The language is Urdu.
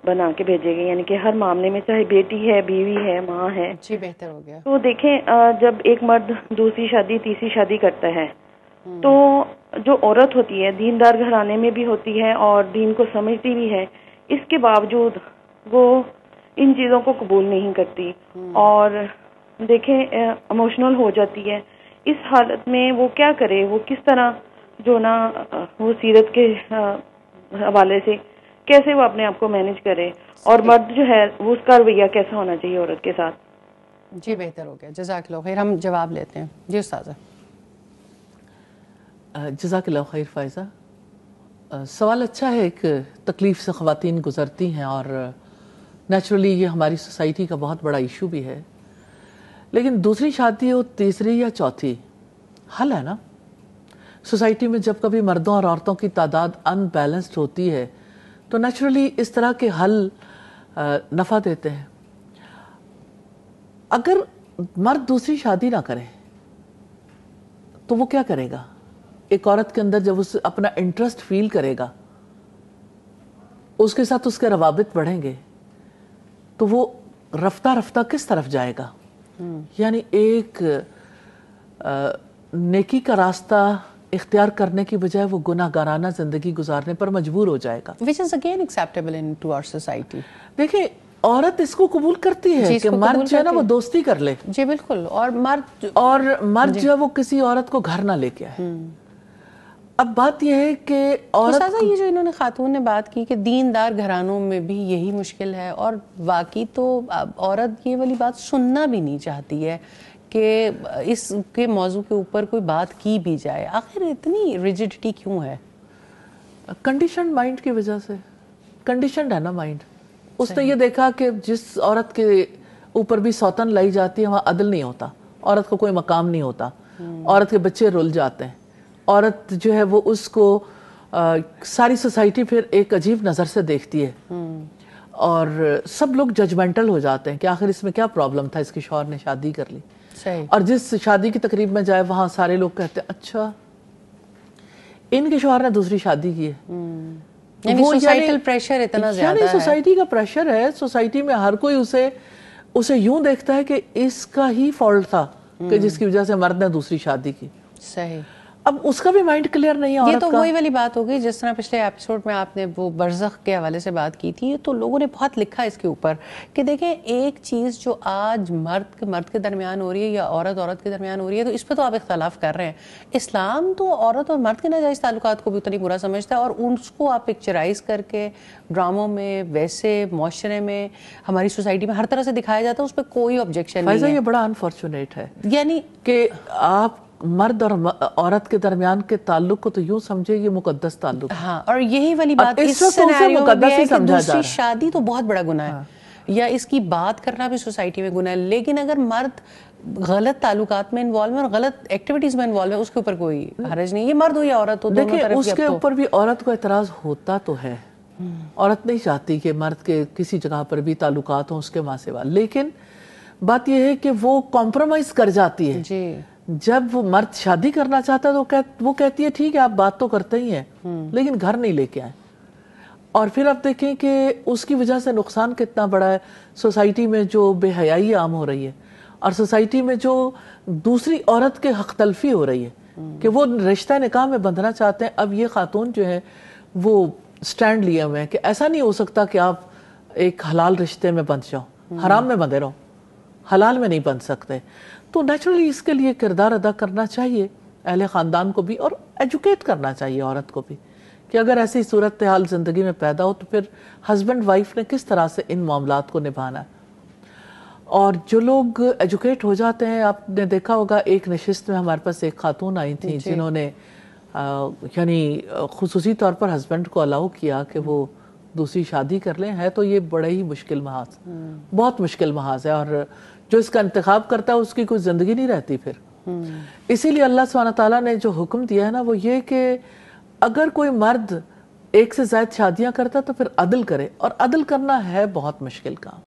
بنا کے بھیجے گئے، یعنی کہ ہر معاملے میں چاہے بیٹی ہے، بیوی ہے، ماں ہے. جی بہتر ہو گیا. تو دیکھیں جب ایک مرد دوسری شادی تیسری شادی کرتا ہے تو جو عورت ہوتی ہے دیندار گھرانے میں بھی ہوتی ہے اور دین کو سمجھتی بھی ہے، اس کے باوجود وہ ان چیزوں کو قبول نہیں کرتی اور دیکھیں ایموشنل ہو جاتی ہے. اس حالت میں وہ کیا کرے، وہ کس طرح جو نا وہ سیرت کے حوالے سے کیسے وہ اپنے آپ کو مینج کرے، اور مرد جو ہے وہ اس کا رویہ کیسا ہونا چاہیے عورت کے ساتھ. جی بہتر ہو گیا، جزاک اللہ خیر. ہم جواب لیتے ہیں. جی استاذہ. جزاک اللہ خیر فائزہ. سوال اچھا ہے. ایک تکلیف سے خواتین گزرتی ہیں اور نیچرلی یہ ہماری سوسائٹی کا بہت بڑا ایشو بھی ہے، لیکن دوسری شادی ہو تیسری یا چوتھی حل ہے نا. سوسائٹی میں جب کبھی مردوں اور عورتوں کی تعداد ان بیلنسڈ ہوتی ہے تو نیچرلی اس طرح کے حل نفع دیتے ہیں. اگر مرد دوسری شادی نہ کرے تو وہ کیا کرے گا؟ ایک عورت کے اندر جب اس اپنا انٹرسٹ فیل کرے گا، اس کے ساتھ اس کے روابط بڑھیں گے تو وہ رفتہ رفتہ کس طرف جائے گا؟ یعنی ایک نیکی کا راستہ اختیار کرنے کی بجائے وہ گناہ گارانہ زندگی گزارنے پر مجبور ہو جائے گا. Which is again acceptable into our society. دیکھیں عورت اس کو قبول کرتی ہے کہ مرد جو ہے نا وہ دوستی کر لے. جی بالکل. اور مرد جو ہے وہ کسی عورت کو گھر نہ لے کے آئے. اب بات یہ ہے کہ استاذہ یہ جو انہوں نے خاتون نے بات کی کہ دیندار گھرانوں میں بھی یہی مشکل ہے، اور واقعی تو عورت یہ والی بات سننا بھی نہیں چاہتی ہے کہ اس کے موضوع کے اوپر کوئی بات کی بھی جائے. آخر اتنی ریجڈٹی کیوں ہے؟ کنڈیشنڈ مائنڈ کی وجہ سے. کنڈیشنڈ ہے نا مائنڈ. اس نے یہ دیکھا کہ جس عورت کے اوپر بھی سوتن لائی جاتی ہے وہاں عدل نہیں ہوتا، عورت کو کوئی مقام نہیں ہوتا، عورت کے بچے رل جاتے ہیں. عورت جو ہے وہ اس کو ساری سوسائٹی پھر ایک عجیب نظر سے دیکھتی ہے اور سب لوگ ججمنٹل ہو جاتے ہیں کہ آخر اس میں کیا پرابلم تھا، اس کے شوہر نے شادی کر لی. اور جس شادی کی تقریب میں جائے وہاں سارے لوگ کہتے ہیں اچھا ان کے شوہر نے دوسری شادی کی ہے. سوسائٹل پریشر اتنا زیادہ ہے. سوسائٹی کا پریشر ہے. سوسائٹی میں ہر کوئی اسے یوں دیکھتا ہے کہ اس کا ہی فالٹ تھا کہ جس کی وجہ سے مرد نے دوسری شادی کی. صحیح. اب اس کا بھی مائنڈ کلیئر نہیں ہے. یہ تو وہی والی بات ہو گئی جس طرح پچھلے ایپیسوڈ میں آپ نے وہ برزخ کے حوالے سے بات کی تھی، تو لوگوں نے بہت لکھا اس کے اوپر کہ دیکھیں ایک چیز جو آج مرد کے درمیان ہو رہی ہے یا عورت کے درمیان ہو رہی ہے تو اس پہ تو آپ اختلاف کر رہے ہیں. اسلام تو عورت اور مرد کے ناجائز تعلقات کو بھی اتنی برا سمجھتا ہے، اور اس کو آپ پکچرائز کر کے ڈراموں میں ویسے معاشرے میں ہماری سوسائٹی میں ہر طرح سے دکھایا جاتا ہے، اس پہ کوئی آبجیکشن نہیں ہے. یہ بڑا انفارچونیٹ ہے یعنی کہ آپ مرد اور عورت کے درمیان کے تعلق کو تو یوں سمجھے یہ مقدس تعلق. ہاں، اور یہی والی بات اس سیناریو میں بھی ہے کہ دوسری شادی تو بہت بڑا گناہ ہے یا اس کی بات کرنا بھی سوسائٹی میں گناہ ہے. لیکن اگر مرد غلط تعلقات میں انوالو ہے اور غلط ایکٹیویٹیز میں انوالو ہے اس کے اوپر کوئی حرج نہیں. یہ مرد ہو یا عورت ہو، دونوں طرف. اس کے اوپر بھی عورت کو اعتراض ہوتا تو ہے. عورت نہیں چاہتی کہ مرد کے کسی جگہ پر بھی تعلقات ہوں اس کے ماں سوا، لیکن بات یہ ہے کہ وہ کمپرومائز کر جاتی ہے. جی جب وہ مرد شادی کرنا چاہتا ہے تو وہ کہتی ہے ٹھیک ہے آپ بات تو کرتے ہی ہیں لیکن گھر نہیں لے کے آئے. اور پھر آپ دیکھیں کہ اس کی وجہ سے نقصان کتنا بڑا ہے. سوسائٹی میں جو بے حیائی عام ہو رہی ہے اور سوسائٹی میں جو دوسری عورت کے حق تلفی ہو رہی ہے کہ وہ رشتہ نکاح میں بندھنا چاہتے ہیں. اب یہ خاتون جو ہے وہ سٹینڈ لیے ہوئے ہیں کہ ایسا نہیں ہو سکتا کہ آپ ایک حلال رشتے میں بندھ جاؤ، حرام میں بندھے رہو، حلال میں نہیں بندھ سکتے. تو نیچرلی اس کے لیے کردار ادا کرنا چاہیے اہل خاندان کو بھی، اور ایجوکیٹ کرنا چاہیے عورت کو بھی کہ اگر ایسی صورتحال زندگی میں پیدا ہو تو پھر ہسبینڈ وائف نے کس طرح سے ان معاملات کو نبھانا ہے. اور جو لوگ ایجوکیٹ ہو جاتے ہیں، آپ نے دیکھا ہوگا ایک نشست میں ہمارے پاس ایک خاتون آئی تھی جنہوں نے یعنی خصوصی طور پر ہسبینڈ کو الاؤ کیا کہ وہ دوسری شادی کر لیں. ہے تو یہ بڑا ہی مشکل محاذ، بہت مشکل محاذ ہے، اور جو اس کا انتخاب کرتا ہے اس کی کوئی زندگی نہیں رہتی پھر. اسی لیے اللہ سبحانہ تعالیٰ نے جو حکم دیا ہے نا وہ یہ کہ اگر کوئی مرد ایک سے زائد شادیاں کرتا تو پھر عدل کرے، اور عدل کرنا ہے بہت مشکل کام.